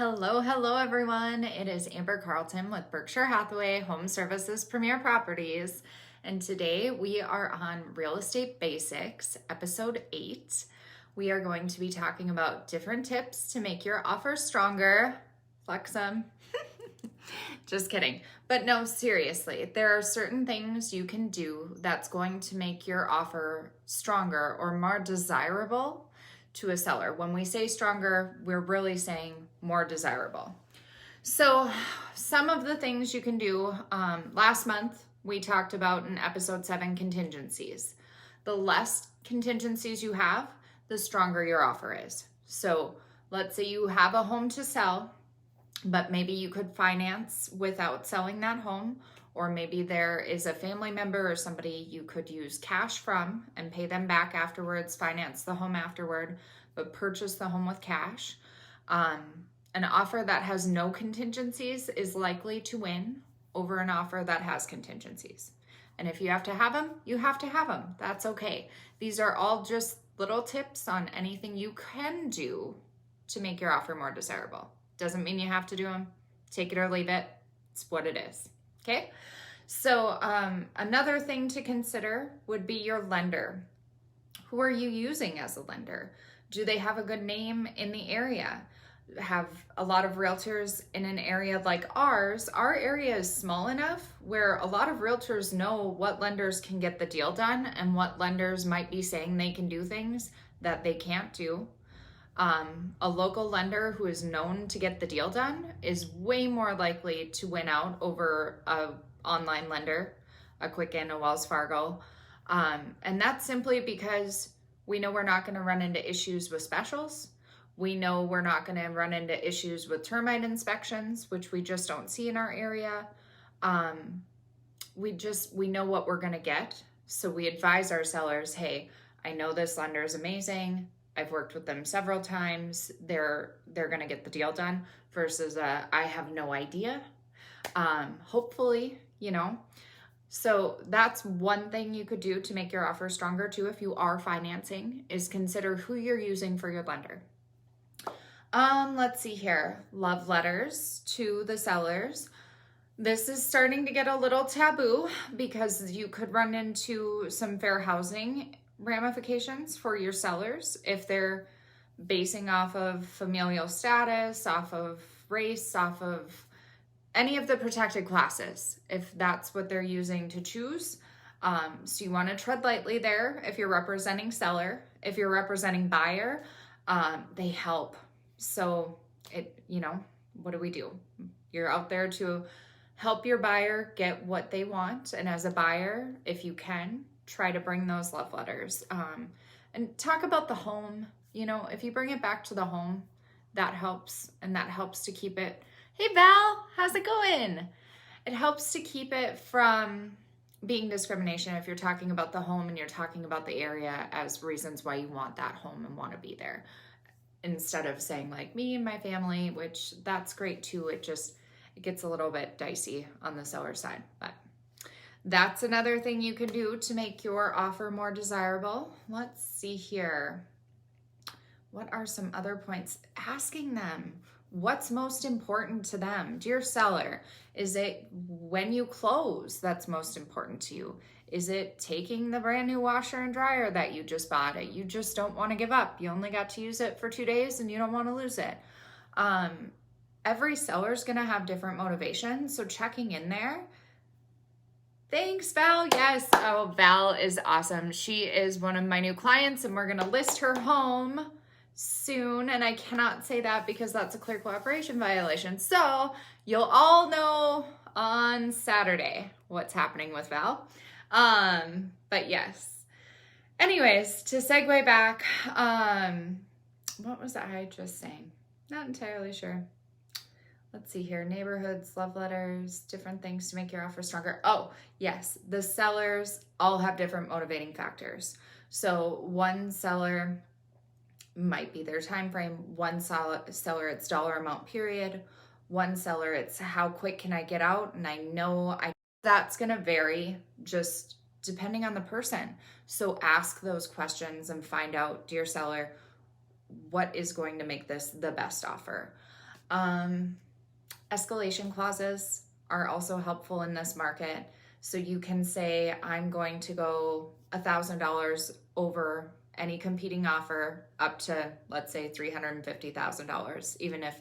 Hello everyone. It is Amber Carlton with Berkshire Hathaway HomeServices Premier Properties. And today we are on Real Estate Basics, episode 8. We are going to be talking about different tips to make your offer stronger. Flex them. Just kidding. But no, seriously, there are certain things you can do that's going to make your offer stronger or more desirable to a seller. When we say stronger, we're really saying more desirable. So some of the things you can do, last month we talked about in episode 7 contingencies. The less contingencies you have, the stronger your offer is. So let's say you have a home to sell, but maybe you could finance without selling that home, or maybe there is a family member or somebody you could use cash from and pay them back afterwards, finance the home afterward, but purchase the home with cash. An offer that has no contingencies is likely to win over an offer that has contingencies. And if you have to have them, you have to have them. That's okay. These are all just little tips on anything you can do to make your offer more desirable. Doesn't mean you have to do them. Take it or leave it. It's what it is. Okay? So another thing to consider would be your lender. Who are you using as a lender? Do they have a good name in the area? Have a lot of realtors in an area like ours. Our area is small enough where a lot of realtors know what lenders can get the deal done and what lenders might be saying they can do things that they can't do. A local lender who is known to get the deal done is way more likely to win out over a online lender, a Quicken, a Wells Fargo. And that's simply because we know we're not going to run into issues with specials. We know we're not going to run into issues with termite inspections, which we just don't see in our area. We know what we're going to get. So we advise our sellers, hey, I know this lender is amazing. I've worked with them several times. They're going to get the deal done versus I have no idea. Hopefully, So that's one thing you could do to make your offer stronger too if you are financing, is consider who you're using for your lender. Let's see here. Love letters to the sellers. This is starting to get a little taboo because you could run into some fair housing ramifications for your sellers if they're basing off of familial status, off of race, off of any of the protected classes, if that's what they're using to choose. So you want to tread lightly there if you're representing seller. If you're representing buyer, they help. So what do? You're out there to help your buyer get what they want. And as a buyer, if you can, try to bring those love letters. And talk about the home. If you bring it back to the home, that helps. And that helps to keep it, hey Val, how's it going? It helps to keep it from being discrimination if you're talking about the home and you're talking about the area as reasons why you want that home and want to be there. Instead of saying like me and my family, which that's great too. It gets a little bit dicey on the seller side, but that's another thing you can do to make your offer more desirable. Let's see here. What are some other points? Asking them what's most important to them. Dear seller, is it when you close that's most important to you? Is it taking the brand new washer and dryer that you just bought it? You just don't want to give up. You only got to use it for 2 days and you don't want to lose it. Every seller's going to have different motivations. So checking in there. Thanks, Val. Yes. Oh, Val is awesome. She is one of my new clients and we're going to list her home soon. And I cannot say that because that's a clear cooperation violation. So you'll all know on Saturday what's happening with Val. But yes. Anyways, to segue back, what was I just saying? Not entirely sure. Let's see here. Neighborhoods, love letters, different things to make your offer stronger. Oh, yes. The sellers all have different motivating factors. So one seller might be their time frame. One seller, it's dollar amount period. One seller, it's how quick can I get out? And that's going to vary just depending on the person. So ask those questions and find out, dear seller, what is going to make this the best offer? Escalation clauses are also helpful in this market. So you can say, I'm going to go $1,000 over any competing offer up to, let's say, $350,000, even if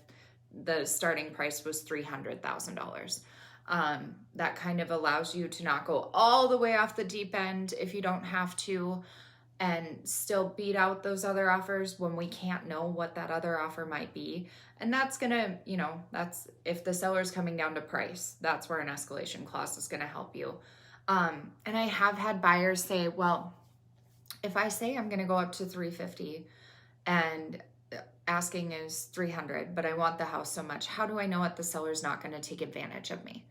the starting price was $300,000. That kind of allows you to not go all the way off the deep end if you don't have to, and still beat out those other offers when we can't know what that other offer might be. And that's gonna, that's if the seller's coming down to price, that's where an escalation clause is gonna help you. And I have had buyers say, well, if I say I'm gonna go up to 350 and asking is 300, but I want the house so much, how do I know what the seller's not gonna take advantage of me?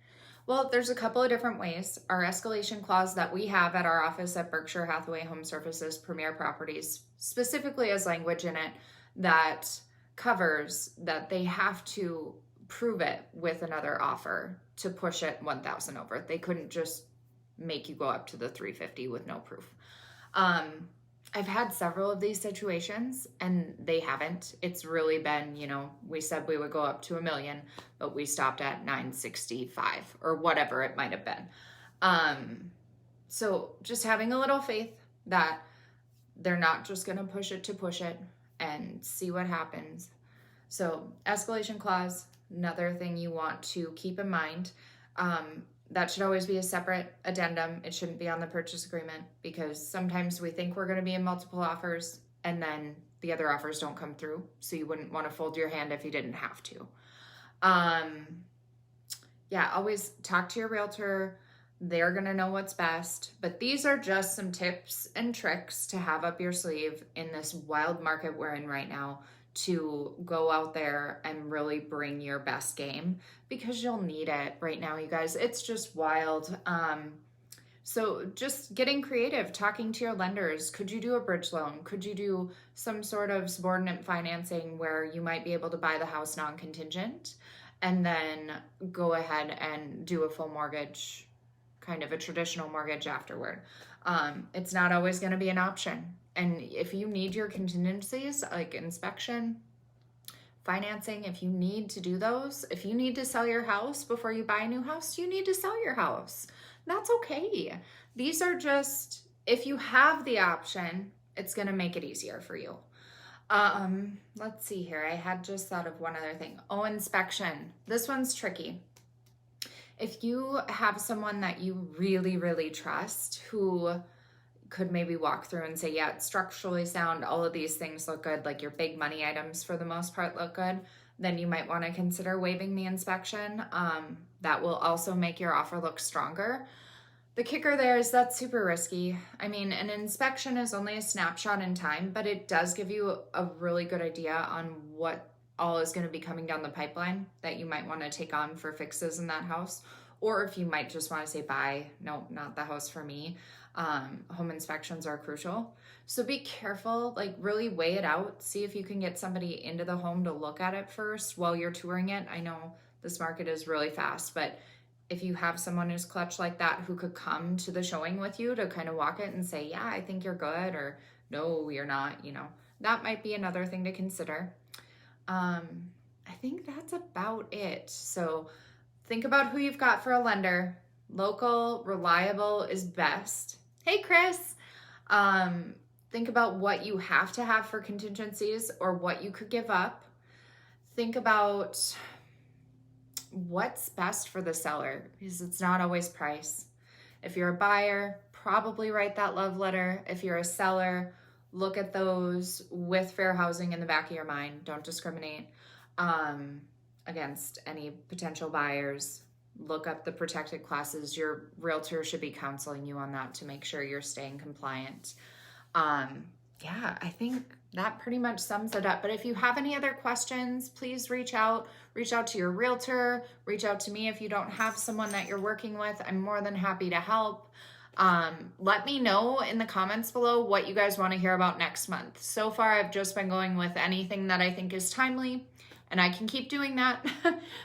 Well, there's a couple of different ways. Our escalation clause that we have at our office at Berkshire Hathaway HomeServices Premier Properties specifically has language in it that covers that they have to prove it with another offer to push it 1,000 over. They couldn't just make you go up to the 350 with no proof. I've had several of these situations and they haven't. It's really been, we said we would go up to $1 million, but we stopped at 965 or whatever it might have been. So just having a little faith that they're not just going to push it and see what happens. So escalation clause, another thing you want to keep in mind. That should always be a separate addendum. It shouldn't be on the purchase agreement because sometimes we think we're going to be in multiple offers and then the other offers don't come through. So you wouldn't want to fold your hand if you didn't have to. Always talk to your realtor. They're going to know what's best. But these are just some tips and tricks to have up your sleeve in this wild market we're in right now, to go out there and really bring your best game, because you'll need it right now, you guys. It's just wild. So just getting creative, talking to your lenders. Could you do a bridge loan? Could you do some sort of subordinate financing where you might be able to buy the house non-contingent and then go ahead and do a full mortgage, kind of a traditional mortgage afterward? It's not always going to be an option. And if you need your contingencies, like inspection, financing, if you need to do those, if you need to sell your house before you buy a new house, you need to sell your house. That's okay. These are just, if you have the option, it's going to make it easier for you. Let's see here. I had just thought of one other thing. Oh, inspection. This one's tricky. If you have someone that you really, really trust who could maybe walk through and say, yeah, it's structurally sound, all of these things look good, like your big money items for the most part look good, then you might want to consider waiving the inspection. That will also make your offer look stronger. The kicker there is that's super risky. I mean, an inspection is only a snapshot in time, but it does give you a really good idea on what all is going to be coming down the pipeline that you might want to take on for fixes in that house. Or if you might just want to say, bye, no, not the house for me. Home inspections are crucial. So be careful, like really weigh it out. See if you can get somebody into the home to look at it first while you're touring it. I know this market is really fast, but if you have someone who's clutch like that who could come to the showing with you to kind of walk it and say, yeah, I think you're good, or no, you're not, that might be another thing to consider. I think that's about it. So think about who you've got for a lender. Local, reliable is best. Hey, Chris. Think about what you have to have for contingencies or what you could give up. Think about what's best for the seller, because it's not always price. If you're a buyer, probably write that love letter. If you're a seller, look at those with fair housing in the back of your mind. Don't discriminate against any potential buyers. Look up the protected classes. Your realtor should be counseling you on that to make sure you're staying compliant. I think that pretty much sums it up. But if you have any other questions, please reach out to your realtor, reach out to me. If you don't have someone that you're working with, I'm more than happy to help. Let me know in the comments below what you guys want to hear about next month. So far, I've just been going with anything that I think is timely, and I can keep doing that,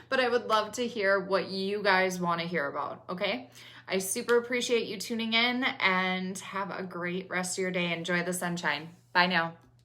but I would love to hear what you guys want to hear about, okay? I super appreciate you tuning in, and have a great rest of your day. Enjoy the sunshine. Bye now.